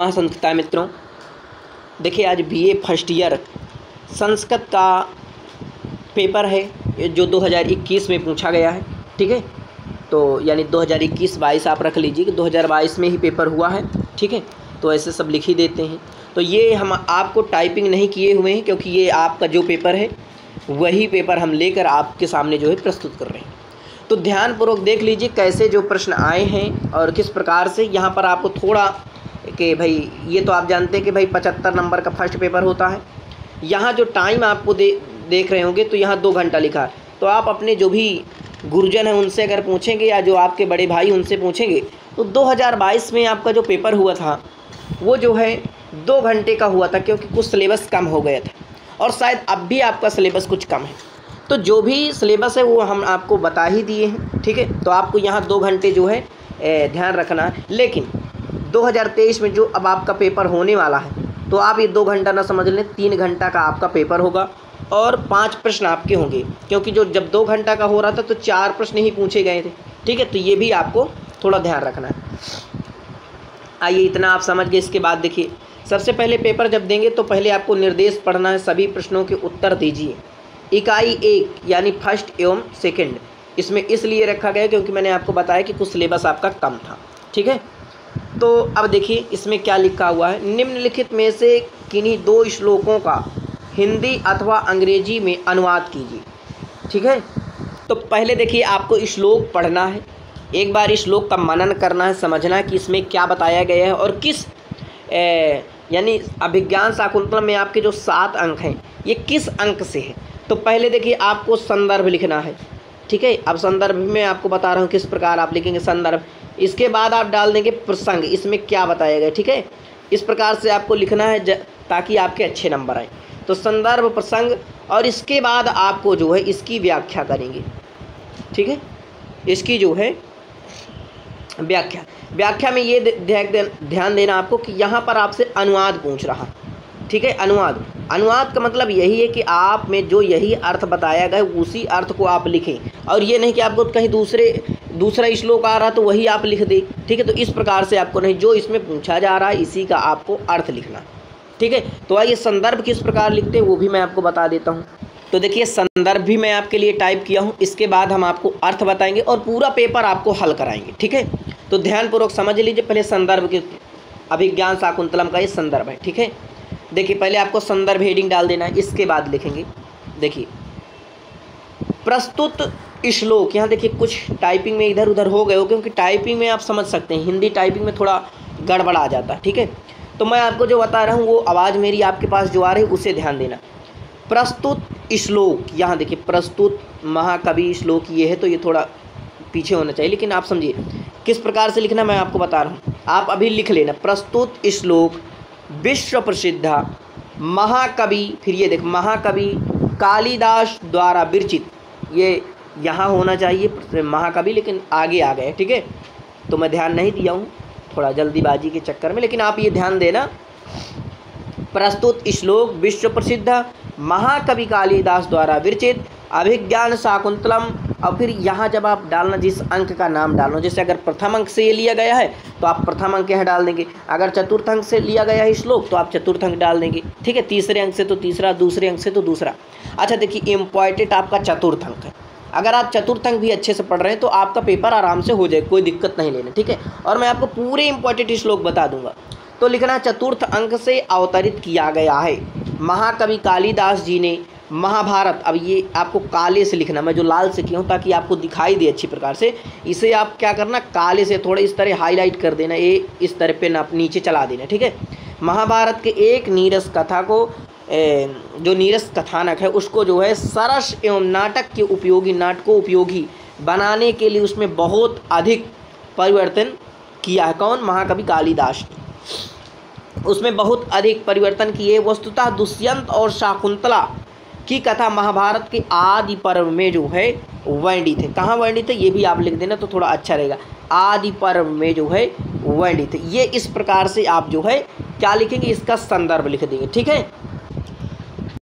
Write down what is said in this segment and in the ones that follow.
संस्कृत मित्रों, देखिए आज बीए फर्स्ट ईयर संस्कृत का पेपर है जो 2021 में पूछा गया है। ठीक है, तो यानी 2021-22 आप रख लीजिए कि 2022 में ही पेपर हुआ है। ठीक है, तो ऐसे सब लिख ही देते हैं। तो ये हम आपको टाइपिंग नहीं किए हुए हैं क्योंकि ये आपका जो पेपर है वही पेपर हम लेकर आपके सामने जो है प्रस्तुत कर रहे हैं। तो ध्यानपूर्वक देख लीजिए कैसे जो प्रश्न आए हैं और किस प्रकार से। यहाँ पर आपको थोड़ा कि भाई ये तो आप जानते हैं कि भाई 75 नंबर का फर्स्ट पेपर होता है। यहाँ जो टाइम आपको देख रहे होंगे तो यहाँ 2 घंटा लिखा है। तो आप अपने जो भी गुरुजन हैं उनसे अगर पूछेंगे या जो आपके बड़े भाई उनसे पूछेंगे तो 2022 में आपका जो पेपर हुआ था वो जो है 2 घंटे का हुआ था क्योंकि कुछ सिलेबस कम हो गया था और शायद अब भी आपका सिलेबस कुछ कम है। तो जो भी सिलेबस है वो हम आपको बता ही दिए हैं। ठीक है, तो आपको यहाँ 2 घंटे जो है ध्यान रखना है। लेकिन 2023 में जो अब आपका पेपर होने वाला है तो आप ये 2 घंटा ना समझ लें, 3 घंटा का आपका पेपर होगा और 5 प्रश्न आपके होंगे क्योंकि जो जब 2 घंटा का हो रहा था तो 4 प्रश्न ही पूछे गए थे। ठीक है, तो ये भी आपको थोड़ा ध्यान रखना है। आइए इतना आप समझ गए। इसके बाद देखिए, सबसे पहले पेपर जब देंगे तो पहले आपको निर्देश पढ़ना है, सभी प्रश्नों के उत्तर दीजिए। इकाई 1 यानी फर्स्ट एवं सेकंड इसमें इसलिए रखा गया क्योंकि मैंने आपको बताया कि कुछ सिलेबस आपका कम था। ठीक है, तो अब देखिए इसमें क्या लिखा हुआ है। निम्नलिखित में से किन्हीं 2 श्लोकों का हिंदी अथवा अंग्रेजी में अनुवाद कीजिए। ठीक है, तो पहले देखिए आपको श्लोक पढ़ना है, एक बार श्लोक का मनन करना है, समझना है कि इसमें क्या बताया गया है और किस यानी अभिज्ञान शाकुंतलम में आपके जो 7 अंक हैं ये किस अंक से है। तो पहले देखिए आपको संदर्भ लिखना है। ठीक है, अब संदर्भ में आपको बता रहा हूँ किस प्रकार आप लिखेंगे संदर्भ। इसके बाद आप डाल देंगे प्रसंग, इसमें क्या बताया गया। ठीक है, इस प्रकार से आपको लिखना है ताकि आपके अच्छे नंबर आए। तो संदर्भ, प्रसंग और इसके बाद आपको जो है इसकी व्याख्या करेंगे। ठीक है, इसकी जो है व्याख्या में ये ध्यान देना आपको कि यहाँ पर आपसे अनुवाद पूछ रहा। ठीक है, अनुवाद का मतलब यही है कि आप में जो यही अर्थ बताया गया उसी अर्थ को आप लिखें और ये नहीं कि आपको कहीं दूसरा श्लोक आ रहा तो वही आप लिख दें। ठीक है, तो इस प्रकार से आपको नहीं, जो इसमें पूछा जा रहा है इसी का आपको अर्थ लिखना। ठीक है, तो आइए संदर्भ किस प्रकार लिखते हैं वो भी मैं आपको बता देता हूँ। तो देखिए संदर्भ भी मैं आपके लिए टाइप किया हूँ, इसके बाद हम आपको अर्थ बताएंगे और पूरा पेपर आपको हल कराएंगे। ठीक है, तो ध्यानपूर्वक समझ लीजिए। पहले संदर्भ के अभिज्ञान शाकुंतलम का ये संदर्भ है। ठीक है, देखिए पहले आपको संदर्भ हेडिंग डाल देना है, इसके बाद लिखेंगे देखिए प्रस्तुत श्लोक। यहाँ देखिए कुछ टाइपिंग में इधर उधर हो गए हो क्योंकि टाइपिंग में आप समझ सकते हैं, हिंदी टाइपिंग में थोड़ा गड़बड़ आ जाता है। ठीक है, तो मैं आपको जो बता रहा हूँ वो आवाज़ मेरी आपके पास जो आ रही है उसे ध्यान देना। प्रस्तुत श्लोक, यहाँ देखिए प्रस्तुत महाकवि श्लोक ये है तो ये थोड़ा पीछे होना चाहिए, लेकिन आप समझिए किस प्रकार से लिखना मैं आपको बता रहा हूँ। आप अभी लिख लेना प्रस्तुत श्लोक विश्व प्रसिद्ध महाकवि, फिर ये देख महाकवि कालिदास द्वारा विरचित, ये यहाँ होना चाहिए महाकवि लेकिन आगे आ गए। ठीक है, तो मैं ध्यान नहीं दिया हूँ थोड़ा जल्दीबाजी के चक्कर में, लेकिन आप ये ध्यान देना प्रस्तुत श्लोक विश्व प्रसिद्ध महाकवि कालिदास द्वारा विरचित अभिज्ञान शाकुंतलम। और फिर यहाँ जब आप डालना जिस अंक का नाम डालना, जैसे अगर प्रथम अंक से ये लिया गया है तो आप प्रथम अंक यहाँ डाल देंगे, अगर चतुर्थ अंक से लिया गया है श्लोक तो आप चतुर्थ अंक डाल देंगे। ठीक है, तीसरे अंक से तो तीसरा, दूसरे अंक से तो दूसरा। अच्छा देखिए इम्पॉर्टेंट आपका चतुर्थ अंक है, अगर आप चतुर्थ अंक भी अच्छे से पढ़ रहे हैं तो आपका पेपर आराम से हो जाए, कोई दिक्कत नहीं लेना। ठीक है, और मैं आपको पूरे इंपॉर्टेंट श्लोक बता दूंगा। तो लिखना चतुर्थ अंक से अवतरित किया गया है महाकवि कालिदास जी ने महाभारत। अब ये आपको काले से लिखना, मैं जो लाल से किया हूँ ताकि आपको दिखाई दे अच्छी प्रकार से। इसे आप क्या करना, काले से थोड़ा इस तरह हाईलाइट कर देना, ये इस तरह पे ना नीचे चला देना। ठीक है, महाभारत के एक नीरस कथा को जो नीरस कथानक है उसको जो है सरस एवं नाटकों उपयोगी बनाने के लिए उसमें बहुत अधिक परिवर्तन किया है। कौन? महाकवि कालिदास। उसमें बहुत अधिक परिवर्तन किए। वस्तुतः दुष्यंत और शाकुंतला की कथा महाभारत के आदि पर्व में जो है वर्णित है। कहाँ वर्णित है ये भी आप लिख देना तो थोड़ा अच्छा रहेगा। आदि पर्व में जो है वर्णित है। ये इस प्रकार से आप जो है क्या लिखेंगे, इसका संदर्भ लिख देंगे। ठीक है।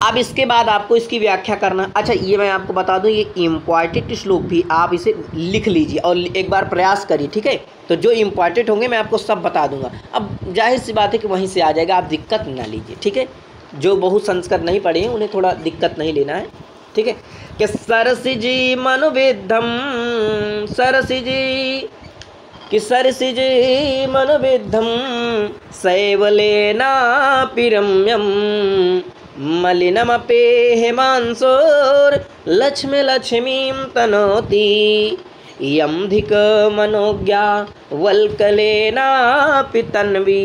अब इसके बाद आपको इसकी व्याख्या करना। अच्छा ये मैं आपको बता दूं, ये इम्पॉर्टेंट श्लोक भी आप इसे लिख लीजिए और एक बार प्रयास करिए, ठीक है। तो जो इम्पॉर्टेंट होंगे मैं आपको सब बता दूंगा। अब जाहिर सी बात है कि वहीं से आ जाएगा, आप दिक्कत ना लीजिए, ठीक है। जो बहुत संस्कृत नहीं पढ़े हैं उन्हें थोड़ा दिक्कत नहीं लेना है, ठीक है। कि सरसिजी मनोवेद्धम, सरसिजी कि सरसिजी मनोवेद्धम सैवलेनापि रम्यम मलिनमपे हेमांसोर लक्ष्मी लक्ष्मीं तनोति यम धिक मनोज्ञा वल्कलेनापि तन्वी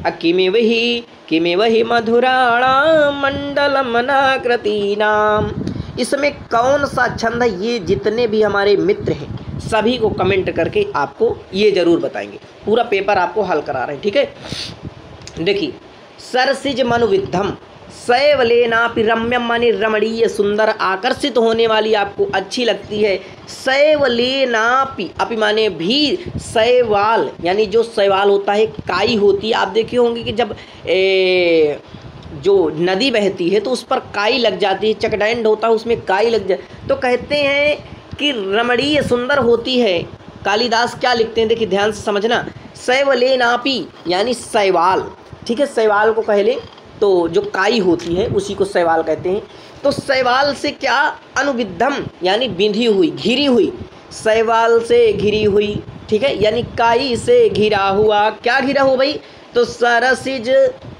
किमिव हि मधुराणां मंडलमनाकृतीनाम। इसमें कौन सा छंद है, ये जितने भी हमारे मित्र हैं सभी को कमेंट करके आपको ये जरूर बताएंगे। पूरा पेपर आपको हल करा रहे हैं, ठीक है। देखिए, सरसिज मनुविद्धम सैवलेनापि रम्यम माने रमणीय, सुंदर, आकर्षित होने वाली, आपको अच्छी लगती है। सैवलेनापि, अपि माने भी, शैवाल यानी जो शैवाल होता है, काई होती है। आप देखे होंगे कि जब जो नदी बहती है तो उस पर काई लग जाती है, चकडैंड होता है उसमें काई लग जाती, तो कहते हैं कि रमणीय, सुंदर होती है। कालिदास क्या लिखते हैं, देखिए ध्यान से समझना। सैवलेनापि यानी शैवाल, ठीक है। शैवाल को कह लें तो जो काई होती है उसी को शैवाल कहते हैं। तो शैवाल से क्या, अनुविद्धम यानी बिंधी हुई, घिरी हुई, शैवाल से घिरी हुई, ठीक है। यानी काई से घिरा हुआ, क्या घिरा हुआ भाई, तो सरसिज,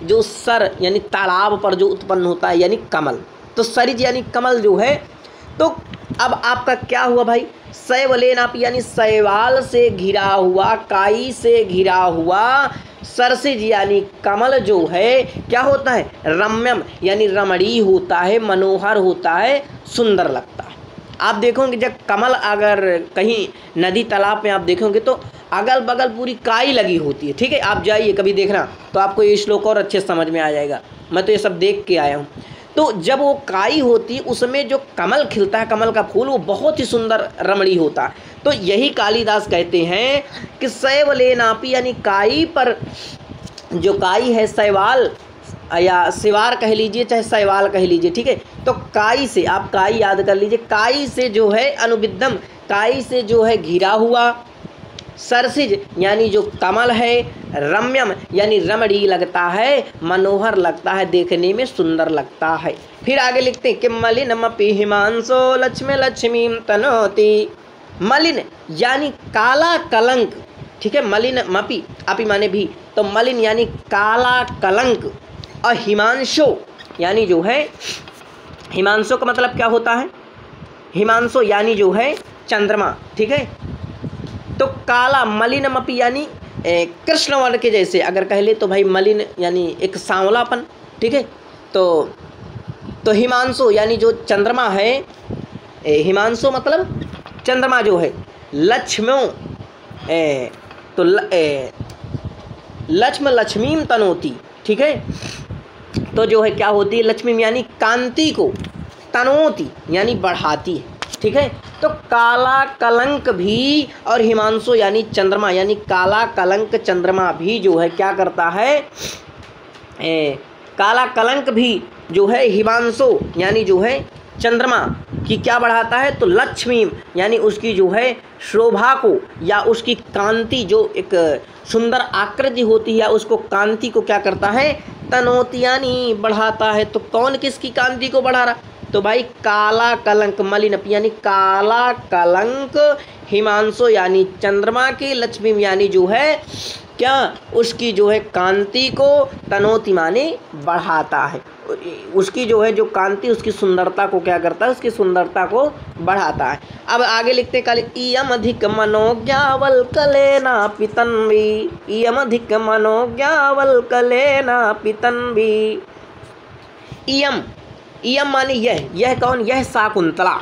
जो सर यानी तालाब पर जो उत्पन्न होता है यानी कमल, तो सरिज यानी कमल जो है। तो अब आपका क्या हुआ भाई, सैवलेनापि यानी शैवाल से घिरा हुआ, काई से घिरा हुआ, सरसिज यानी कमल जो है क्या होता है, रम्यम यानी रमणीय होता है, मनोहर होता है, सुंदर लगता है। आप देखोगे जब कमल अगर कहीं नदी तालाब में आप देखोगे तो अगल बगल पूरी काई लगी होती है, ठीक है। आप जाइए कभी देखना तो आपको ये श्लोक और अच्छे समझ में आ जाएगा। मैं तो ये सब देख के आया हूँ। तो जब वो काई होती है उसमें जो कमल खिलता है, कमल का फूल, वो बहुत ही सुंदर रमणीय होता है। तो यही कालिदास कहते हैं कि सैवलेनापि यानी काई पर, जो काई है, शैवाल या शिवार कह लीजिए चाहे शैवाल कह लीजिए, ठीक है। तो काई से, आप काई याद कर लीजिए, काई से जो है अनुविद्धम, काई से जो है घिरा हुआ, सरसिज यानी जो कमल है, रम्यम यानी रमणीय लगता है, मनोहर लगता है, देखने में सुंदर लगता है। फिर आगे लिखते हैं कि मलिनमपि हिमांशो लक्ष्मी लक्ष्मीं तनोति। मलिन यानी काला कलंक, ठीक है। मलिनमपि, अपि माने भी, तो मलिन यानी काला कलंक, और हिमांशो यानी जो है, हिमांशो का मतलब क्या होता है, हिमांशो यानी जो है चंद्रमा, ठीक है। तो काला, मलिनमपि यानी कृष्ण वर्ण के जैसे अगर कह ले तो भाई मलिन यानी एक सांवलापन, ठीक है। तो हिमांशु यानी जो चंद्रमा है, हिमांशु मतलब चंद्रमा जो है, लक्ष्म्यो तो लक्ष्मीं तनोति, ठीक है। तो जो है क्या होती है, लक्ष्मी यानी कांति को, तनोति यानी बढ़ाती है, ठीक है। तो काला कलंक भी और हिमांशु यानी चंद्रमा, यानी काला कलंक चंद्रमा भी जो है क्या करता है, काला कलंक भी जो है हिमांशु यानी जो है चंद्रमा की क्या बढ़ाता है, तो लक्ष्मी यानी उसकी जो है शोभा को या उसकी कांति, जो एक सुंदर आकृति होती है उसको, कांति को क्या करता है, तनोति यानी बढ़ाता है। तो कौन किसकी कांति को बढ़ा रहा, तो भाई काला कलंक, मलिनपि यानी काला कलंक, हिमांशु यानी चंद्रमा की, लक्ष्मी यानी जो है क्या, उसकी जो है कांति को, तनोति माने बढ़ाता है, उसकी जो है जो कांति, उसकी सुंदरता को क्या करता है, उसकी सुंदरता को बढ़ाता है। अब आगे लिखते काले, इयम अधिक मनोज्ञावल्कलेनापि तन्वी, इयम अधिक मनोज्ञावल्कलेनापि तन्वी। इयम, इयम माने यह कौन, यह शाकुंतला।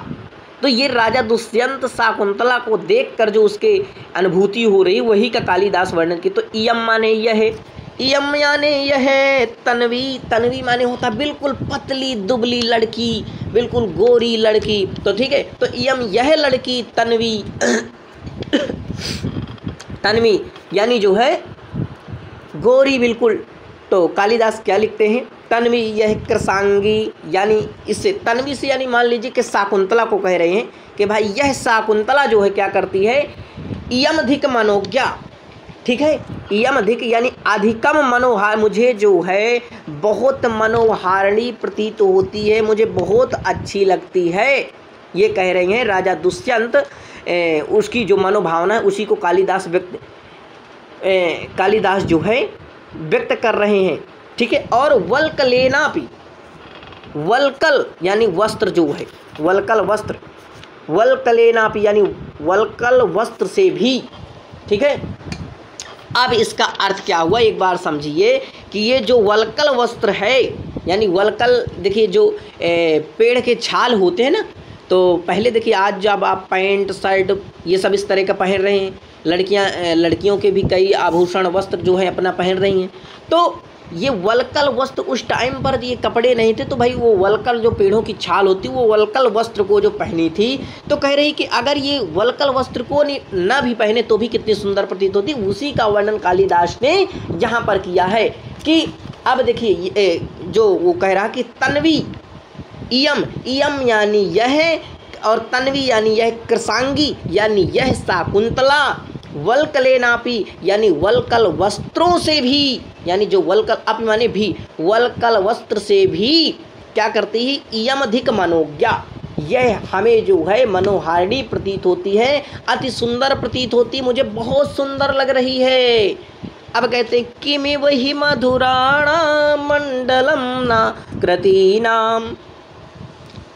तो ये राजा दुष्यंत शाकुंतला को देखकर जो उसके अनुभूति हो रही, वही का कालिदास वर्णन की। तो इयम माने यह है, इयम याने यह है, तन्वी, तन्वी माने होता बिल्कुल पतली दुबली लड़की, बिल्कुल गोरी लड़की, तो ठीक है। तो इयम यह लड़की, तन्वी तन्वी यानी जो है गोरी बिल्कुल। तो कालिदास क्या लिखते हैं तन्वी यह कृशांगी, यानी इससे तन्वी से यानी मान लीजिए कि शाकुंतला को कह रहे हैं कि भाई यह शाकुंतला जो है क्या करती है, इयमधिक मनोज्ञा, ठीक है, इयमधिक यानी अधिकम मनोहार, मुझे जो है बहुत मनोहारिणी प्रतीत होती है, मुझे बहुत अच्छी लगती है, ये कह रहे हैं राजा दुष्यंत। उसकी जो मनोभावना है उसी को कालिदास जो है व्यक्त कर रहे हैं, ठीक है। और वल्कलेनापि, वल्कल यानी वस्त्र जो है, वल्कल वस्त्र, वल्कलेनापि यानी वल्कल वस्त्र से भी, ठीक है। अब इसका अर्थ क्या हुआ एक बार समझिए कि ये जो वल्कल वस्त्र है, यानी वल्कल देखिए जो पेड़ के छाल होते हैं ना, तो पहले देखिए आज जब आप पैंट शर्ट ये सब इस तरह का पहन रहे हैं, लड़कियों के भी कई आभूषण वस्त्र जो है अपना पहन रही हैं, तो ये वल्कल वस्त्र उस टाइम पर ये कपड़े नहीं थे, तो भाई वो वल्कल जो पेड़ों की छाल होती वो वल्कल वस्त्र को जो पहनी थी, तो कह रही कि अगर ये वल्कल वस्त्र को ना भी पहने तो भी कितनी सुंदर प्रतीत होती, उसी का वर्णन कालिदास ने यहाँ पर किया है। कि अब देखिए जो वो कह रहा कि तन्वी, इयम, इयम यानी यह, और तन्वी यानी यह कृशांगी यानी यह शाकुंतला, वल्कलेनापि यानी वल्कल वस्त्रों से भी, यानी जो वल्कल अप माने भी, वल्कल वस्त्र से भी क्या करती है, इयमधिक मनोज्ञा, यह हमें जो है मनोहारिणी प्रतीत होती है, अति सुंदर प्रतीत होती, मुझे बहुत सुंदर लग रही है। अब कहते हैं किमिव हि मधुराणां मंडलम ना कृतीनाम,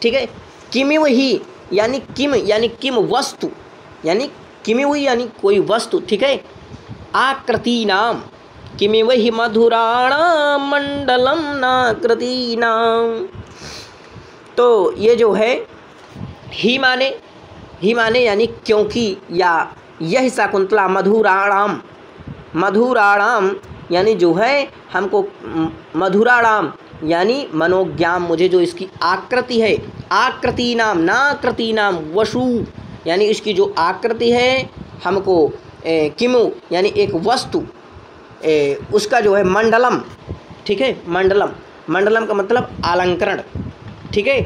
ठीक है। किमिव ही यानी किम वस्तु, यानी किमिव यानी कोई वस्तु, ठीक है। आकृतीनाम, किमिव हि मधुराणां मंडलम नाकृतीनाम, तो ये जो है ही माने यानी क्योंकि, या यह शाकुंतला मधुराणाम, मधुराणाम यानी जो है हमको, मधुराणाम यानी मनोज्ञाम, मुझे जो इसकी आकृति है, आकृतीनाम नाकृतीनाम वशु यानी इसकी जो आकृति है हमको, किमु यानी एक वस्तु, उसका जो है मंडलम, ठीक है, मंडलम का मतलब अलंकरण, ठीक है,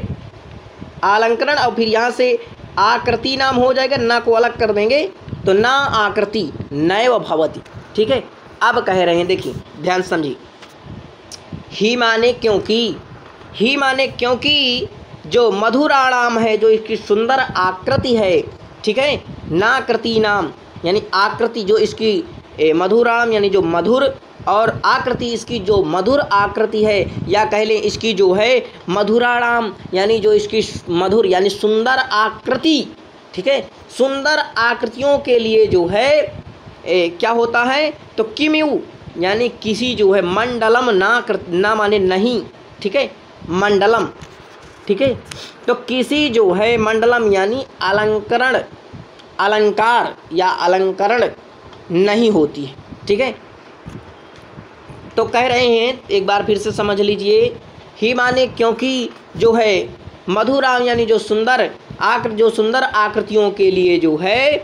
अलंकरण। और फिर यहाँ से आकृति नाम हो जाएगा, ना को अलग कर देंगे तो ना आकृति नैव भवति, ठीक है। अब कह रहे हैं देखिए ध्यान समझिए, ही माने क्योंकि जो मधुराणाम है, जो इसकी सुंदर आकृति है, ठीक है, नाकृति नाम यानी आकृति जो इसकी मधुराणाम यानी जो मधुर, और आकृति इसकी जो मधुर आकृति है, या कह लें इसकी जो है मधुराणाम यानी जो इसकी मधुर यानी सुंदर आकृति, ठीक है, सुंदर आकृतियों के लिए जो है क्या होता है, तो किम्यू यानी किसी जो है, मंडलम ना माने नहीं, ठीक है, मंडलम, ठीक है, तो किसी जो है मंडलम यानी अलंकार या अलंकरण नहीं होती है, ठीक है। तो कह रहे हैं एक बार फिर से समझ लीजिए, ही माने क्योंकि जो है मधुराम यानी जो सुंदर आकृतियों के लिए जो है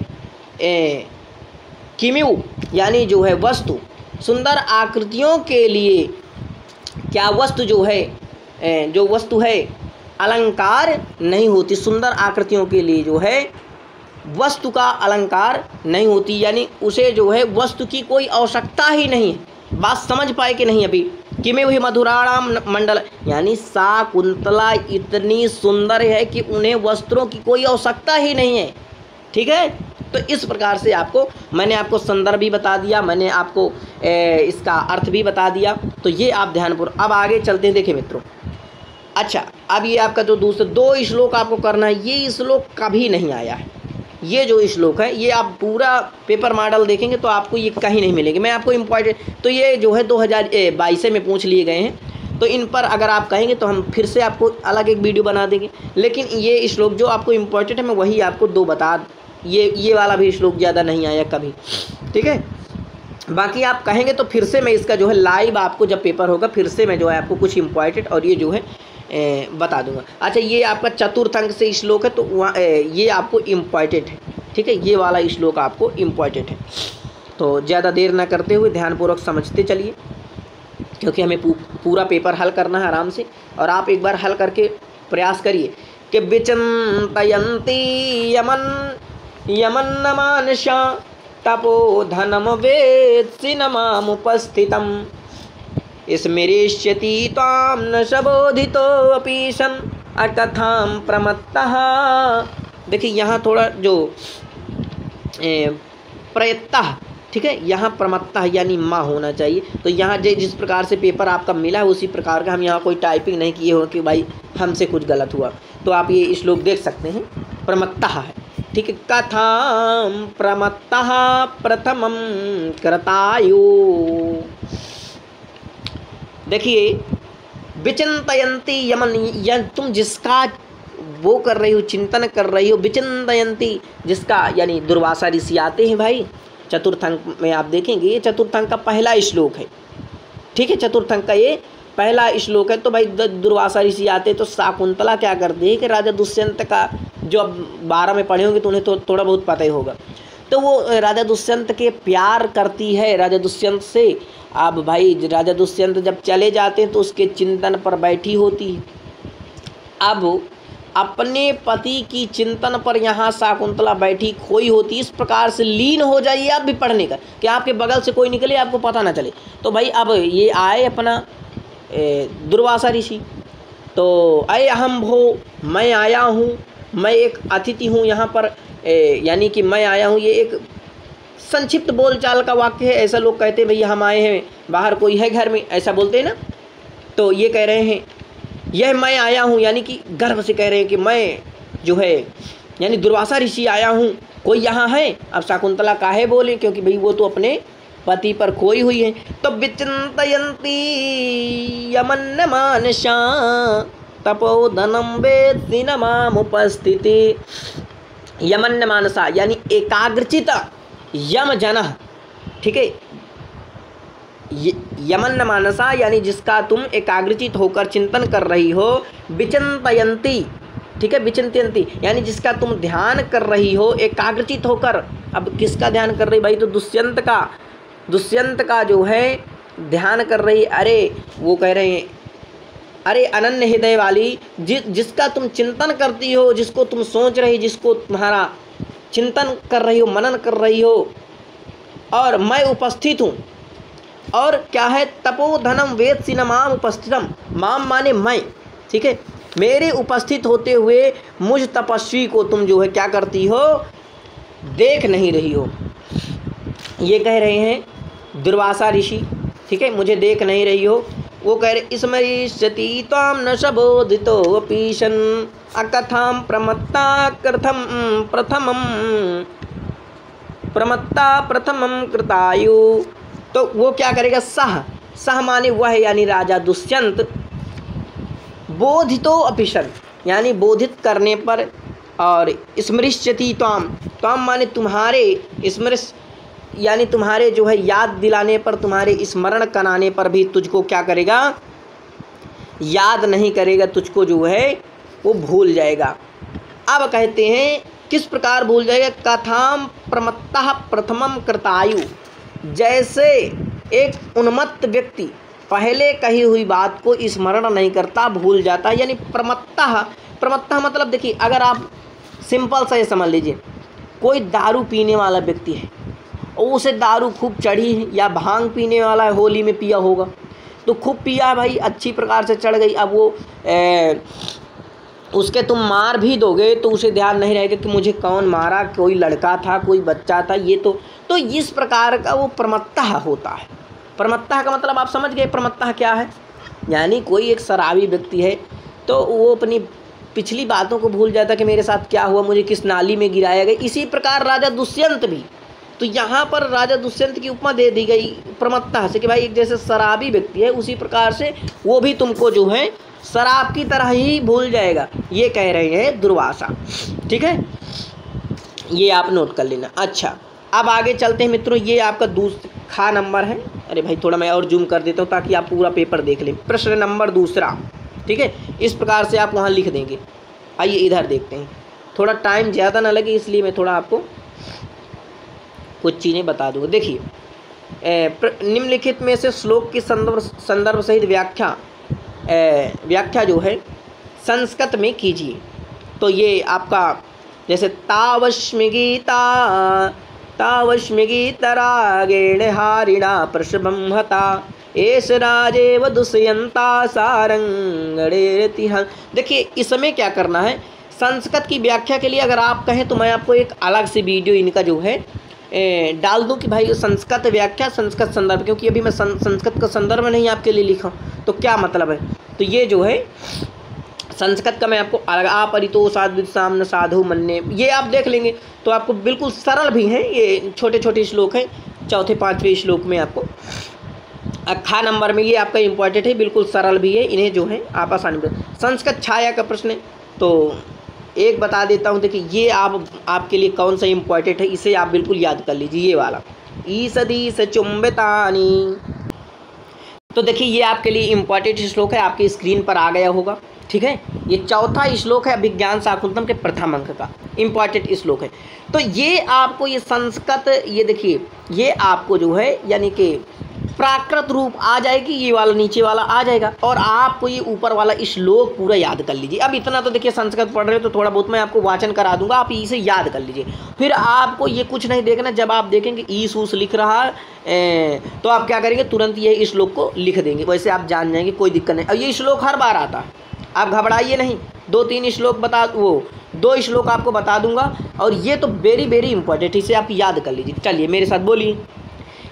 किम्यू यानी जो है वस्तु, सुंदर आकृतियों के लिए क्या वस्तु जो है अलंकार नहीं होती, सुंदर आकृतियों के लिए जो है वस्तु का अलंकार नहीं होती, यानी उसे जो है वस्तु की कोई आवश्यकता ही नहीं है। बात समझ पाए कि नहीं अभी, किमेव हि मधुराणाम मंडल यानी शाकुंतला इतनी सुंदर है कि उन्हें वस्त्रों की कोई आवश्यकता ही नहीं है, ठीक है। तो इस प्रकार से मैंने आपको संदर्भ भी बता दिया, मैंने आपको इसका अर्थ भी बता दिया, तो ये आप ध्यानपूर्वक अब आगे चलते हैं। देखिए मित्रों, अच्छा अब ये आपका जो दूसरे 2 श्लोक आपको करना है, ये श्लोक कभी नहीं आया है, ये जो श्लोक है ये आप पूरा पेपर मॉडल देखेंगे तो आपको ये कहीं नहीं मिलेंगे। मैं आपको इम्पॉर्टेंट, तो ये जो है 2022 में पूछ लिए गए हैं, तो इन पर अगर आप कहेंगे तो हम फिर से आपको अलग एक वीडियो बना देंगे, लेकिन ये श्लोक जो आपको इम्पोर्टेंट है मैं वही आपको 2 बता, ये वाला भी श्लोक ज़्यादा नहीं आया कभी, ठीक है। बाकी आप कहेंगे तो फिर से मैं इसका जो है लाइव आपको जब पेपर होगा फिर से मैं जो है आपको कुछ इम्पॉर्टेंट और ये जो है बता दूंगा। अच्छा ये आपका चतुर्थ अंक से श्लोक है, तो वहाँ ये आपको इम्पॉर्टेंट है, ठीक है, ये वाला श्लोक आपको इम्पॉर्टेंट है। तो ज़्यादा देर ना करते हुए ध्यानपूर्वक समझते चलिए। क्योंकि हमें पूरा पेपर हल करना है आराम से। और आप एक बार हल करके प्रयास करिए कि विचिन्तयन्ति यमन्न मानसा तपोधनम वेत्सि न मामुपस्थितम् स्मरिष्यति त्वां न सबोधितोऽपि सन् अकथां प्रमत्तः। देखिए यहाँ थोड़ा जो प्रयत्तः, ठीक है, यहाँ प्रमत्तः यानी माँ होना चाहिए। तो यहाँ जिस प्रकार से पेपर आपका मिला है उसी प्रकार का हम यहाँ कोई टाइपिंग नहीं किए हो कि भाई हमसे कुछ गलत हुआ। तो आप ये श्लोक देख सकते हैं, प्रमत्तः है, ठीक है। कथां प्रमत्तः प्रथमं कृतायु। देखिए विचिन्तयन्ति यमन, या तुम जिसका वो कर रही हो, चिंतन कर रही हो, विचिन्तयन्ति जिसका, यानी दुर्वासा ऋषि आते हैं भाई। चतुर्थ अंक में आप देखेंगे ये चतुर्थ अंक का पहला श्लोक है, ठीक है, चतुर्थ अंक का ये पहला श्लोक है। तो भाई दुर्वासा ऋषि आते तो शाकुंतला क्या करते हैं कि राजा दुष्यंत का, जो अब 12 में पढ़े होंगे तो उन्हें तो थोड़ा बहुत पता ही होगा। तो वो राजा दुष्यंत के प्यार करती है राजा दुष्यंत से। अब भाई राजा दुष्यंत जब चले जाते हैं तो उसके चिंतन पर बैठी होती है। अब अपने पति की चिंतन पर यहाँ शाकुंतला बैठी खोई होती। इस प्रकार से लीन हो जाइए आप भी पढ़ने का कि आपके बगल से कोई निकले आपको पता ना चले। तो भाई अब ये आए अपना दुर्वासा ऋषि, तो अय अहम भो, मैं आया हूँ, मैं एक अतिथि हूँ यहाँ पर, यानी कि मैं आया हूँ। ये एक संक्षिप्त बोलचाल का वाक्य है। ऐसा लोग कहते हैं भैया हम आए हैं, बाहर कोई है घर में, ऐसा बोलते हैं ना। तो ये कह रहे हैं यह मैं आया हूँ, यानी कि गर्व से कह रहे हैं कि मैं जो है, यानी दुर्वासा ऋषि आया हूँ, कोई यहाँ है। अब शाकुंतला काहे बोले, क्योंकि भाई वो तो अपने पति पर खोई हुई है। तो विचिन्तयन्ति यमन्न मानसा तपोधनम वेत्सि न मामुपस्थिति। यमन्न मानसा यानी एकाग्रचित यम जनः, ठीक है। यमन्न मानसा यानी जिसका तुम एकाग्रचित होकर चिंतन कर रही हो। विचिन्तयन्ति, ठीक है, विचिन्तयन्ति यानी जिसका तुम ध्यान कर रही हो एकाग्रचित होकर। अब किसका ध्यान कर रही भाई, तो दुष्यंत का जो है ध्यान कर रही। अरे वो कह रहे हैं अरे अनन्य हृदय वाली, जिसका तुम चिंतन करती हो, जिसको तुम सोच रही, जिसको तुम्हारा चिंतन कर रही हो, मनन कर रही हो, और मैं उपस्थित हूँ। और क्या है, तपोधनम वेत्सि न माम उपस्थितम। माम माने मैं, ठीक है, मेरे उपस्थित होते हुए मुझ तपस्वी को तुम जो है क्या करती हो, देख नहीं रही हो। ये कह रहे हैं दुर्वासा ऋषि, ठीक है, मुझे देख नहीं रही हो। वो कह रहे स्मरिष्यति त्वां न सबोधितोऽपि सन् अकथां प्रमत्ता प्रथमं कृतायु। तो वो क्या करेगा, सह माने वह, यानी राजा दुष्यंत, बोधितोऽपि सन् यानी बोधित करने पर, और स्मरिष्यति त्वां माने तुम्हारे, स्मरिश यानी तुम्हारे जो है याद दिलाने पर, तुम्हारे स्मरण कराने पर भी तुझको क्या करेगा, याद नहीं करेगा, तुझको जो है वो भूल जाएगा। अब कहते हैं किस प्रकार भूल जाएगा, कथां प्रमत्तः प्रथमं कृतायु। जैसे एक उन्मत्त व्यक्ति पहले कही हुई बात को स्मरण नहीं करता, भूल जाता है। यानी प्रमत्तः मतलब देखिए, अगर आप सिंपल सा ये समझ लीजिए, कोई दारू पीने वाला व्यक्ति है और उसे दारू खूब चढ़ी है, या भांग पीने वाला है, होली में पिया होगा तो खूब पिया भाई, अच्छी प्रकार से चढ़ गई। अब वो उसके तुम मार भी दोगे तो उसे ध्यान नहीं रहेगा कि मुझे कौन मारा, कोई लड़का था, कोई बच्चा था, ये तो इस प्रकार का वो प्रमत्तः होता है। प्रमत्तः का मतलब आप समझ गए, प्रमत्तः क्या है, यानी कोई एक शराबी व्यक्ति है तो वो अपनी पिछली बातों को भूल जाता कि मेरे साथ क्या हुआ, मुझे किस नाली में गिराया गया। इसी प्रकार राजा दुष्यंत भी, तो यहाँ पर राजा दुष्यंत की उपमा दे दी गई प्रमत्तः से कि भाई एक जैसे शराबी व्यक्ति है उसी प्रकार से वो भी तुमको जो है शराब की तरह ही भूल जाएगा। ये कह रहे हैं दुर्वासा, ठीक है, ये आप नोट कर लेना। अच्छा, अब आगे चलते हैं मित्रों, ये आपका दूसरा नंबर है। अरे भाई थोड़ा मैं और जूम कर देता हूँ ताकि आप पूरा पेपर देख लें। प्रश्न नंबर दूसरा, ठीक है, इस प्रकार से आप वहाँ लिख देंगे। आइए इधर देखते हैं, थोड़ा टाइम ज़्यादा ना लगे इसलिए मैं थोड़ा आपको कुछ चीज़ें बता दूँगा। देखिए निम्नलिखित में से श्लोक की संदर्भ सहित व्याख्या जो है संस्कृत में कीजिए। तो ये आपका जैसे तावश्मि गीतरागेण हारिणा प्रशभं हता एष राजेव दुष्यंता सारंगणेति। देखिए इसमें क्या करना है, संस्कृत की व्याख्या के लिए अगर आप कहें तो मैं आपको एक अलग से वीडियो इनका जो है डाल दूं कि भाई संस्कृत व्याख्या संस्कृत संदर्भ, क्योंकि अभी मैं संस्कृत का संदर्भ नहीं आपके लिए लिखा तो क्या मतलब है। तो ये जो है संस्कृत का मैं आपको अलग अपरितो साधु साधु मन्ने ये आप देख लेंगे तो आपको बिल्कुल सरल भी हैं, ये छोटे छोटे श्लोक हैं, चौथे पाँचवें श्लोक में आपको अखा नंबर में ये आपका इम्पॉर्टेंट है, बिल्कुल सरल भी है, इन्हें जो है आप आसानी से। संस्कृत छाया का प्रश्न है तो एक बता देता हूँ, देखिए ये आपके लिए कौन सा इम्पॉर्टेंट है, इसे आप बिल्कुल याद कर लीजिए, ये वाला ईसदीस चुंबितानी। तो देखिए ये आपके लिए इम्पॉर्टेंट श्लोक है, आपकी स्क्रीन पर आ गया होगा, ठीक है। ये चौथा श्लोक है अभिज्ञान शाकुंतलम के प्रथम अंक का इम्पॉर्टेंट श्लोक है। तो ये आपको ये संस्कृत ये देखिए ये आपको जो है यानी कि प्राकृत रूप आ जाएगी, ये वाला नीचे वाला आ जाएगा और आपको ये ऊपर वाला श्लोक पूरा याद कर लीजिए। अब इतना तो देखिए संस्कृत पढ़ रहे हो तो थोड़ा बहुत मैं आपको वाचन करा दूंगा, आप इसे याद कर लीजिए। फिर आपको ये कुछ नहीं देखना, जब आप देखेंगे ईस ऊस लिख रहा है तो आप क्या करेंगे, तुरंत ये श्लोक को लिख देंगे, वैसे आप जान जाएंगे, कोई दिक्कत नहीं। और ये श्लोक हर बार आता है, आप घबराइए नहीं, 2-3 श्लोक दो श्लोक आपको बता दूंगा और ये तो वेरी वेरी इंपॉर्टेंट, इसे आप याद कर लीजिए। चलिए मेरे साथ बोलिए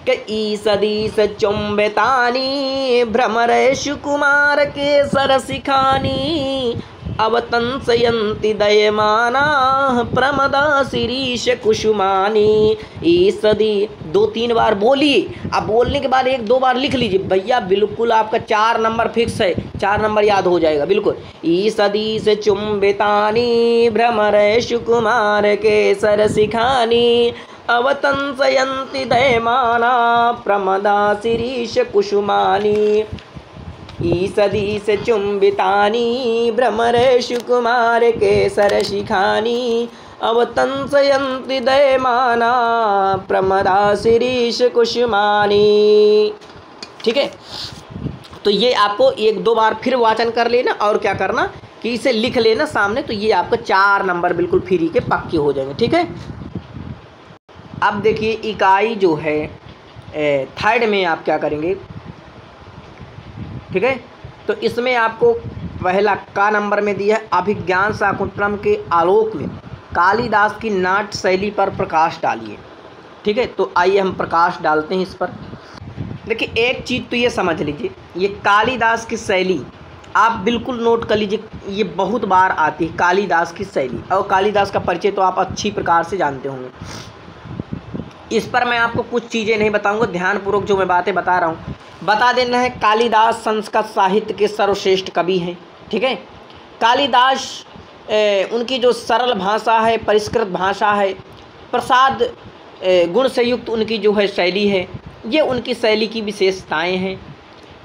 कि ईसदीस चुंबितानी भ्रमरेषु कुमार के सरसिखानी अवतंसयन्ति दयमानाः प्रमदा शिरीष कुसुमानी। ईसदी 2-3 बार बोलिए, अब बोलने के बाद 1-2 बार लिख लीजिए भैया, बिल्कुल आपका 4 नंबर फिक्स है, 4 नंबर याद हो जाएगा बिल्कुल। ईसदीस चुंबितानी भ्रमरेषु कुमार के सरसिखानी अवतंसयन्ति दयमाना प्रमदा शिरीष कुसुमानी। ईसदीस चुंबितानी भ्रमरेषु कुमार के सरशिखानी अवतंसयन्ति दयमाना प्रमदा शिरीष कुसुमानी। ठीक है, तो ये आपको 1-2 बार फिर वाचन कर लेना और क्या करना कि इसे लिख लेना सामने, तो ये आपको 4 नंबर बिल्कुल फ्री के पक्के हो जाएंगे। ठीक है, अब देखिए इकाई जो है 3rd में आप क्या करेंगे, ठीक है, तो इसमें आपको पहला का नंबर में दिया है अभिज्ञान शाकुंतलम के आलोक में कालिदास की नाट्य शैली पर प्रकाश डालिए। ठीक है, तो आइए हम प्रकाश डालते हैं इस पर। देखिए एक चीज़ तो ये समझ लीजिए, ये कालिदास की शैली आप बिल्कुल नोट कर लीजिए, ये बहुत बार आती है कालिदास की शैली, और कालिदास का परिचय तो आप अच्छी प्रकार से जानते होंगे। इस पर मैं आपको कुछ चीज़ें नहीं बताऊंगा, ध्यानपूर्वक जो मैं बातें बता रहा हूँ बता देना है। कालिदास संस्कृत साहित्य के सर्वश्रेष्ठ कवि हैं। ठीक है, कालिदास उनकी जो सरल भाषा है, परिष्कृत भाषा है, प्रसाद गुण से युक्त उनकी जो है शैली है, ये उनकी शैली की विशेषताएं हैं।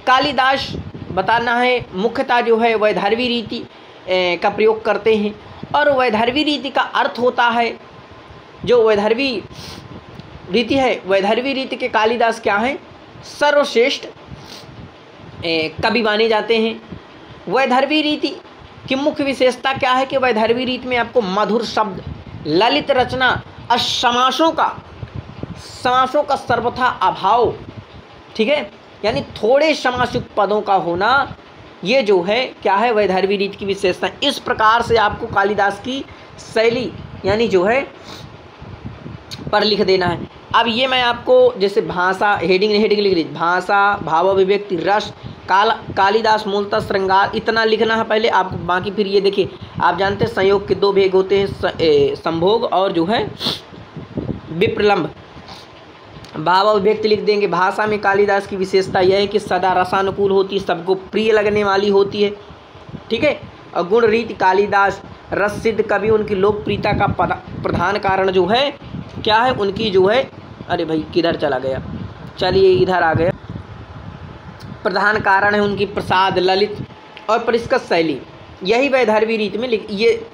कालिदास बताना है मुख्यतः जो है वैदर्भी रीति का प्रयोग करते हैं, और वैदर्भी रीति का अर्थ होता है, जो वैदर्भी रीति है, वैदर्भी रीति के कालिदास क्या हैं, सर्वश्रेष्ठ कवि माने जाते हैं। वैदर्भी रीति की मुख्य विशेषता क्या है कि वैदर्भी रीति में आपको मधुर शब्द, ललित रचना और समासों का सर्वथा अभाव, ठीक है, यानी थोड़े समासयुक्त पदों का होना, ये जो है क्या है वैदर्भी रीति की विशेषता। इस प्रकार से आपको कालिदास की शैली यानी जो है पर लिख देना है। अब ये मैं आपको जैसे भाषा हेडिंग लिख लीजिए, भाषा, भाव अभिव्यक्ति, रस, कालिदास मूलतः श्रृंगार, इतना लिखना है पहले आपको। बाकी फिर ये देखिए आप जानते हैं संयोग के 2 भेद होते हैं, संभोग और जो है विप्रलंब। भाव अभिव्यक्ति लिख देंगे। भाषा में कालिदास की विशेषता यह है कि सदा रसानुकूल होती है, सबको प्रिय लगने वाली होती है। ठीक है, और गुण रीति कालिदास रस सिद्ध कवि, उनकी लोकप्रियता का प्रधान कारण जो है क्या है, उनकी जो है, अरे भाई किधर चला गया, चलिए इधर आ गया, प्रधान कारण है उनकी प्रसाद, ललित और परिष्कृत शैली। यही वैदर्भी रीति में ये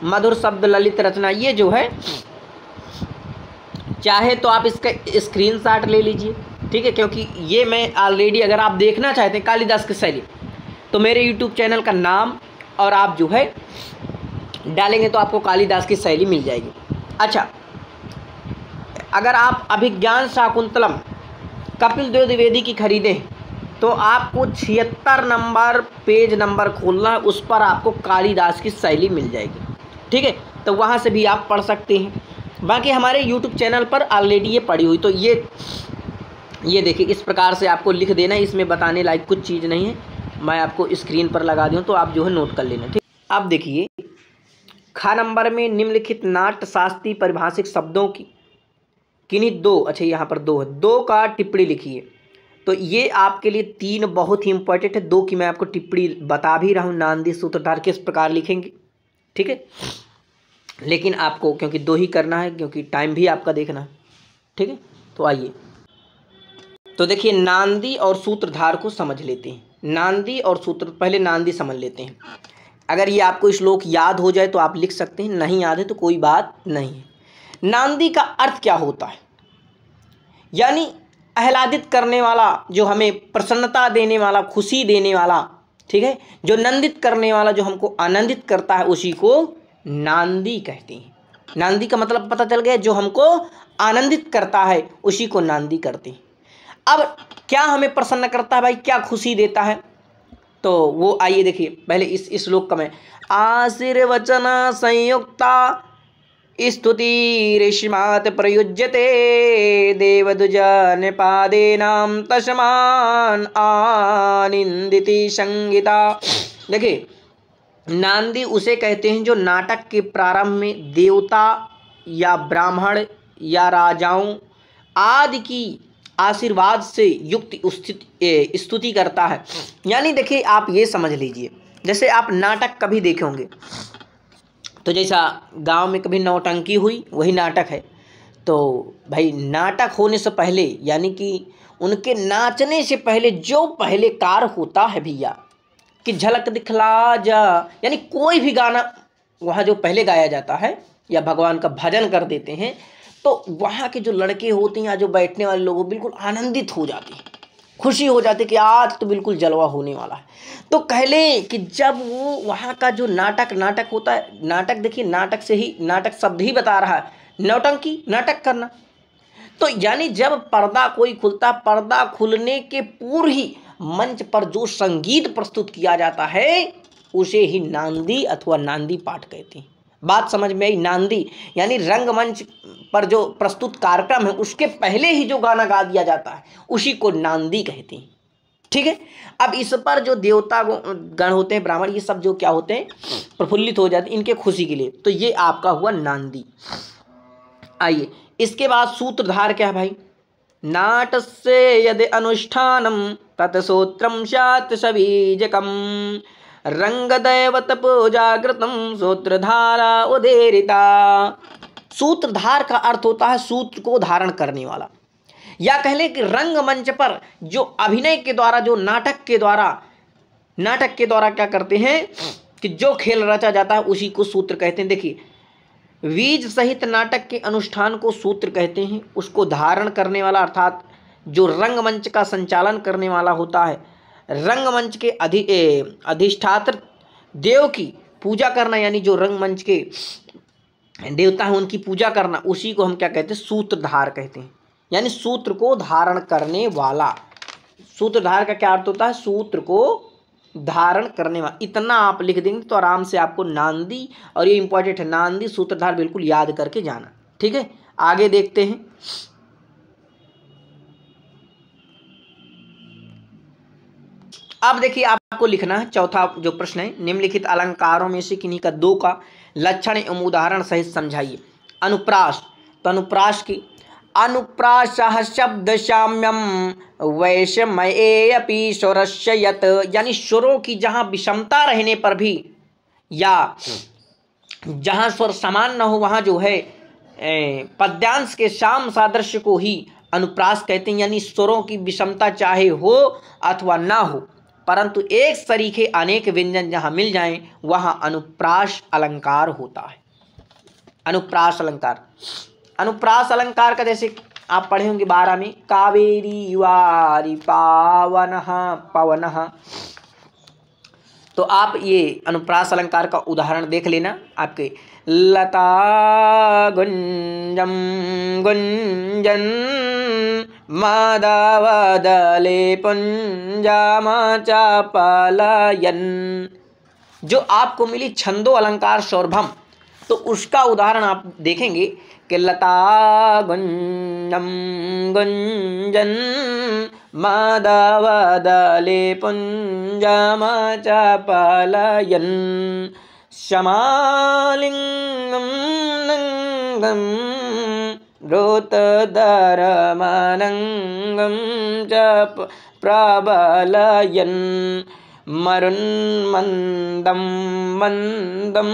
मधुर शब्द, ललित रचना, ये जो है चाहे तो आप इसका स्क्रीनशॉट ले लीजिए, ठीक है, क्योंकि ये मैं ऑलरेडी, अगर आप देखना चाहते हैं कालिदास की शैली, तो मेरे यूट्यूब चैनल का नाम और आप जो है डालेंगे तो आपको कालिदास की शैली मिल जाएगी। अच्छा, अगर आप अभिज्ञान शाकुंतलम कपिल देव द्विवेदी की खरीदें तो आपको 76 नंबर पेज नंबर खोलना है, उस पर आपको कालिदास की शैली मिल जाएगी। ठीक है, तो वहाँ से भी आप पढ़ सकते हैं। बाकी हमारे यूट्यूब चैनल पर ऑलरेडी ये पढ़ी हुई, तो ये देखिए इस प्रकार से आपको लिख देना, इसमें बताने लायक कुछ चीज़ नहीं है, मैं आपको स्क्रीन पर लगा दूँ तो आप जो है नोट कर लेना। ठीक, अब देखिए ख नंबर में निम्नलिखित नाट्य शास्त्रीय परिभाषिक शब्दों की किन्हीं दो, अच्छा यहाँ पर दो है, दो का टिप्पणी लिखिए। तो ये आपके लिए 3 बहुत ही इंपॉर्टेंट है, 2 की मैं आपको टिप्पणी बता भी रहा हूँ, नांदी सूत्रधार किस प्रकार लिखेंगे। ठीक है, लेकिन आपको क्योंकि 2 ही करना है, क्योंकि टाइम भी आपका देखना है। ठीक है, तो आइए, तो देखिए नांदी और सूत्रधार को समझ लेते हैं। नांदी और सूत्र, पहले नांदी समझ लेते हैं। अगर ये आपको श्लोक याद हो जाए तो आप लिख सकते हैं, नहीं याद है तो कोई बात नहीं है। नांदी का अर्थ क्या होता है? यानी आह्लादित करने वाला, जो हमें प्रसन्नता देने वाला, खुशी देने वाला। ठीक है, जो नंदित करने वाला, जो हमको आनंदित करता है, उसी को नांदी कहते हैं। नांदी का मतलब पता चल गया, जो हमको आनंदित करता है उसी को नांदी करते हैं। अब क्या हमें प्रसन्न करता है भाई, क्या खुशी देता है, तो वो आइए देखिए। पहले इस श्लोक का मैं, आशीर्वचन संयुक्ता स्तुति रेशमात प्रयुज्यते देवदुज निपादेनाम तस्मान आनिंदिति संगीता। देखिए नांदी उसे कहते हैं जो नाटक के प्रारंभ में देवता या ब्राह्मण या राजाओं आदि की आशीर्वाद से युक्त स्तुति करता है। यानी देखिए आप ये समझ लीजिए, जैसे आप नाटक कभी देखे होंगे, तो जैसा गांव में कभी नौटंकी हुई, वही नाटक है। तो भाई नाटक होने से पहले, यानी कि उनके नाचने से पहले जो पहले कार होता है भैया, कि झलक दिखला जा, यानी कोई भी गाना वहाँ जो पहले गाया जाता है, या भगवान का भजन कर देते हैं, तो वहाँ के जो लड़के होते हैं या जो बैठने वाले लोग बिल्कुल आनंदित हो जाते हैं, खुशी हो जाती है कि आज तो बिल्कुल जलवा होने वाला है। तो कह लें कि जब वो वहाँ का जो नाटक होता है, नाटक देखिए नाटक से ही, नाटक शब्द ही बता रहा है नौटंकी, नाटक करना। तो यानी जब पर्दा कोई खुलता, पर्दा खुलने के पूर्व ही मंच पर जो संगीत प्रस्तुत किया जाता है उसे ही नांदी अथवा नांदी पाठ कहते हैं। बात समझ में आई? नांदी यानी रंगमंच पर जो प्रस्तुत कार्यक्रम है उसके पहले ही जो गाना गा दिया जाता है उसी को नांदी कहते हैं। ठीक है, अब इस पर जो देवता गण होते हैं, ब्राह्मण, ये सब जो क्या होते हैं, प्रफुल्लित हो जाते हैं इनके खुशी के लिए। तो ये आपका हुआ नांदी। आइए इसके बाद सूत्रधार क्या है भाई? नाटस्य यदि अनुष्ठानम तत्सूत्रम स्यात् सबीजकम रंगदैवत पूजाकृतम सूत्रधारा उदेरिता। सूत्रधार का अर्थ होता है सूत्र को धारण करने वाला, या कह लें कि रंगमंच पर जो अभिनय के द्वारा, जो नाटक के द्वारा क्या करते हैं कि जो खेल रचा जाता है उसी को सूत्र कहते हैं। देखिए बीज सहित नाटक के अनुष्ठान को सूत्र कहते हैं। उसको धारण करने वाला अर्थात जो रंगमंच का संचालन करने वाला होता है, रंगमंच के अधिष्ठात्र देव की पूजा करना, यानी जो रंगमंच के देवता हैं उनकी पूजा करना, उसी को हम क्या कहते हैं? सूत्रधार कहते हैं। यानी सूत्र को धारण करने वाला। सूत्रधार का क्या अर्थ होता है? सूत्र को धारण करने वाला। इतना आप लिख देंगे तो आराम से आपको नांदी, और ये इंपॉर्टेंट है, नांदी सूत्रधार बिल्कुल याद करके जाना। ठीक है, आगे देखते हैं। अब देखिए आपको लिखना है चौथा जो प्रश्न है, निम्नलिखित अलंकारों में से किन्हीं का 2 का लक्षण एवं उदाहरण सहित समझाइए। अनुप्रास, तो अनुप्रास की अनुप्रासः शब्द साम्यम वैषम्येऽपि स्वरस्य यत्, यानी स्वरों की जहाँ विषमता रहने पर भी, या जहाँ स्वर समान न हो वहाँ जो है पद्यांश के साम सादृश्य को ही अनुप्रास कहते हैं। यानी स्वरों की विषमता चाहे हो अथवा ना हो, परंतु एक सरीखे अनेक व्यंजन जहाँ मिल जाएं वहाँ अनुप्रास अलंकार होता है। अनुप्रास अलंकार, अनुप्रास अलंकार का जैसे आप पढ़े होंगे 12 में, कावेरी वारी पावनः पवनः। तो आप ये अनुप्रास अलंकार का उदाहरण देख लेना। आपके लता गुंजम गुंजन माधवदले पुंजामा चापलयन, जो आपको मिली छंदो अलंकार सौरभम, तो उसका उदाहरण आप देखेंगे कि लता गुंजम गुंजन माधवदले पुंजामा चापलयन शमालिंगम नंगम रोतधरमनंगम च प्रबलयन मरुन्मन्दं मन्दं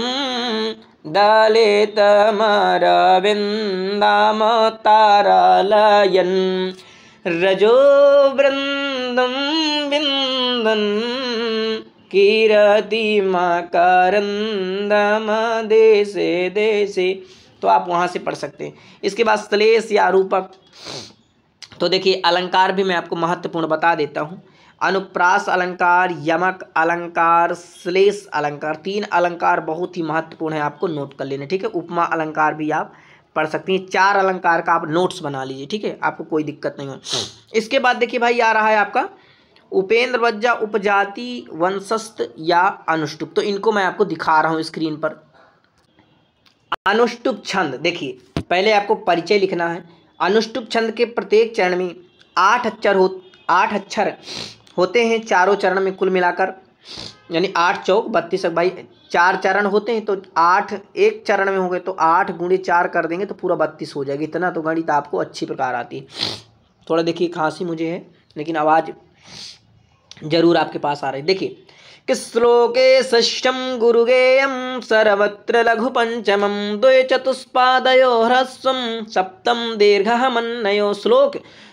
दलितमरविन्दामतारलयन् रजोवृन्दं विन्दन् कीरतिमकरन्दमदेशे देशे। तो आप वहाँ से पढ़ सकते हैं। इसके बाद श्लेष या रूपक, तो देखिए अलंकार भी मैं आपको महत्वपूर्ण बता देता हूँ। अनुप्रास अलंकार, यमक अलंकार, श्लेष अलंकार, 3 अलंकार बहुत ही महत्वपूर्ण है, आपको नोट कर लेना, ठीक है। उपमा अलंकार भी आप पढ़ सकती हैं। 4 अलंकार का आप नोट्स बना लीजिए, ठीक है, आपको कोई दिक्कत नहीं हो। इसके बाद देखिए भाई आ रहा है आपका उपेंद्र वज्जा, उपजाति, वंशस्थ या अनुष्टुप। तो इनको मैं आपको दिखा रहा हूँ स्क्रीन पर। अनुष्टुप छंद, देखिए पहले आपको परिचय लिखना है। अनुष्टुप छंद के प्रत्येक चरण में 8 अक्षर होते हैं, चारों चरण में कुल मिलाकर, यानी 8 चौक 32। भाई 4 चरण होते हैं तो 8 एक चरण में हो गए, तो 8 गुणे 4 कर देंगे तो पूरा 32 हो जाएगी। इतना तो गणित आपको अच्छी प्रकार आती है। थोड़ा देखिए खांसी मुझे है, लेकिन आवाज़ जरूर आपके पास आ रही है। देखिए कि श्लोके षष्ठम गुरुगेयम सर्वत्र लघु पंचमम द्वे चतुष्पादयो ह्रस्वम सप्तम दीर्घः मन्नयो।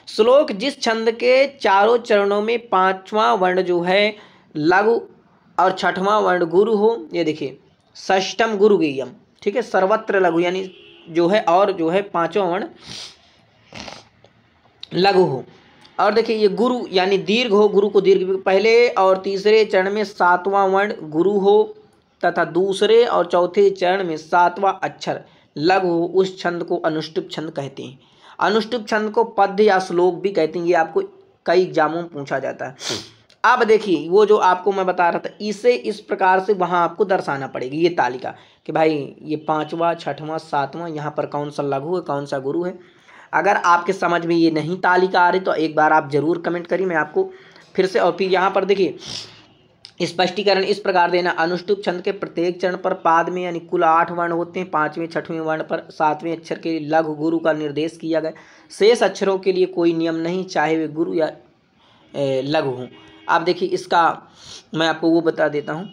श्लोक जिस छंद के चारों चरणों में 5वां वर्ण जो है लघु और 6वां वर्ण गुरु हो, ये देखिए षष्ठम गुरुगेयम, ठीक है, सर्वत्र लघु यानी जो है, और जो है 5वां वर्ण लघु हो। और देखिए ये गुरु यानी दीर्घ हो, गुरु को दीर्घ, पहले और तीसरे चरण में 7वां वर्ण गुरु हो तथा दूसरे और चौथे चरण में 7वां अक्षर लघु हो, उस छंद को अनुष्टुप छंद कहते हैं। अनुष्टुप छंद को पद्य या श्लोक भी कहते हैं। ये आपको कई एग्जामों में पूछा जाता है। अब देखिए वो जो आपको मैं बता रहा था, इसे इस प्रकार से वहाँ आपको दर्शाना पड़ेगी ये तालिका कि भाई ये 5वां 6वां 7वां यहाँ पर कौन सा लघु है कौन सा गुरु है। अगर आपके समझ में ये नहीं तालिका आ रही तो एक बार आप जरूर कमेंट करिए, मैं आपको फिर से। और फिर यहाँ पर देखिए स्पष्टीकरण इस प्रकार देना। अनुष्टुप छंद के प्रत्येक चरण पर पाद में यानी कुल 8 वर्ण होते हैं। 5वें 6वें वर्ण पर 7वें अक्षर के लिए लघु गुरु का निर्देश किया गया। शेष अक्षरों के लिए कोई नियम नहीं, चाहे वे गुरु या लघु हों। आप देखिए इसका मैं आपको वो बता देता हूँ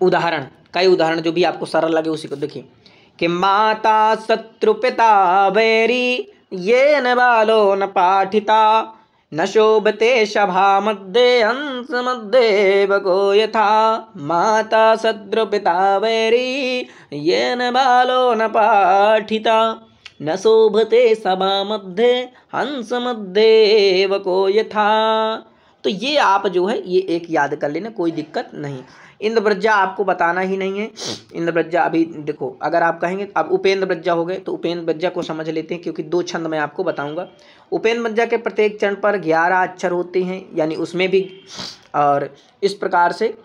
उदाहरण, कई उदाहरण जो भी आपको सरल लगे उसी को देखिए कि माता शत्रु पिता वैरी ये न बालो न पाठिता न शोभते सभा मध्ये हंस मध्ये बको यथा। माता शत्रु पिता वैरी ये न बालो न पाठिता न शोभते सभा मध्ये हंस मध्ये बको यथा। तो ये आप जो है ये एक याद कर लेना, कोई दिक्कत नहीं। इंद्रव्रजा आपको बताना ही नहीं है। इंद्रव्रजा अभी देखो, अगर आप कहेंगे अब उपेंद्र व्रजा हो गए तो उपेंद्र व्रजा को समझ लेते हैं, क्योंकि 2 छंद मैं आपको बताऊंगा। उपेंद्र व्रजा के प्रत्येक चरण पर 11 अक्षर होते हैं, यानी उसमें भी, और इस प्रकार से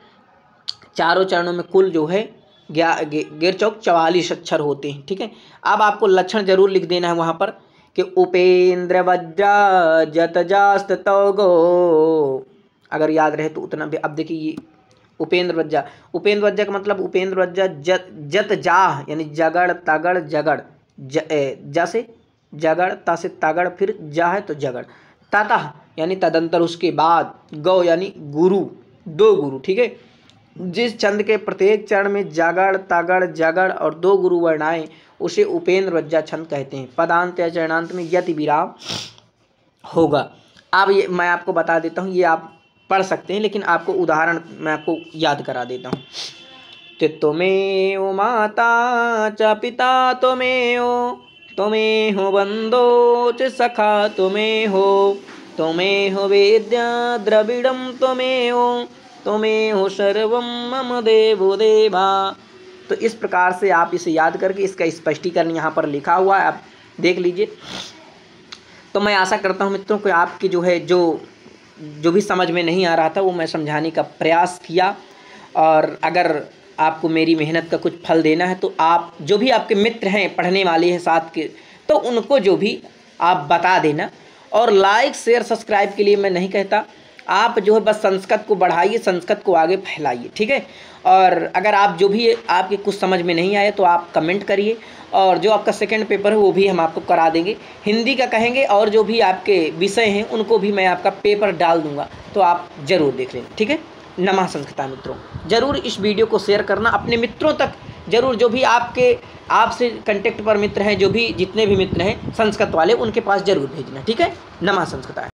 चारों चरणों में कुल जो है गिर चौक 44 अक्षर होते हैं, ठीक है। अब आपको लक्षण जरूर लिख देना है वहाँ पर कि उपेंद्र वज्रा जत जास्त गो, अगर याद रहे तो उतना भी। अब देखिए ये उपेंद्र वज्जा, उपेंद्र वज्जा का मतलब उपेंद्र वज्जा जत जाह यानी जगड़ तगड़ जगड़, जा से जगड़, ता से तगड़, फिर जा है तो जगड़, ततः यानी तदंतर उसके बाद, गौ यानी गुरु, 2 गुरु, ठीक है। जिस छंद के प्रत्येक चरण में जगड़ तगड़ जगड़ और 2 गुरु वर्ण आए उसे उपेंद्र वज्जा छंद कहते हैं। पदांत या चरणांत में यति विराम होगा। अब ये मैं आपको बता देता हूँ, ये आप पढ़ सकते हैं, लेकिन आपको उदाहरण मैं आपको याद करा देता हूँ। त्वमेव माता च पिता त्वमेव तुम्हें हो बंधो च सखा तुम्हें हो वेद्या द्रविड़म तुम्हें हो सर्वम मम देवो देवा। तो इस प्रकार से आप इसे याद करके इसका स्पष्टीकरण यहाँ पर लिखा हुआ है, आप देख लीजिए। तो मैं आशा करता हूँ मित्रों को आपकी जो भी समझ में नहीं आ रहा था वो मैं समझाने का प्रयास किया। और अगर आपको मेरी मेहनत का कुछ फल देना है तो आप जो भी आपके मित्र हैं पढ़ने वाले हैं साथ के, तो उनको जो भी आप बता देना। और लाइक शेयर सब्सक्राइब के लिए मैं नहीं कहता, आप जो है बस संस्कृत को बढ़ाइए, संस्कृत को आगे फैलाइए, ठीक है। और अगर आप जो भी आपके कुछ समझ में नहीं आए तो आप कमेंट करिए, और जो आपका सेकंड पेपर है वो भी हम आपको करा देंगे, हिंदी का कहेंगे, और जो भी आपके विषय हैं उनको भी मैं आपका पेपर डाल दूंगा, तो आप ज़रूर देख लें, ठीक है। नमः संस्कृता मित्रों, ज़रूर इस वीडियो को शेयर करना अपने मित्रों तक, ज़रूर जो भी आपसे कांटेक्ट पर मित्र हैं, जो भी जितने भी मित्र हैं संस्कृत वाले, उनके पास ज़रूर भेजना, ठीक है। नमः संस्कृता।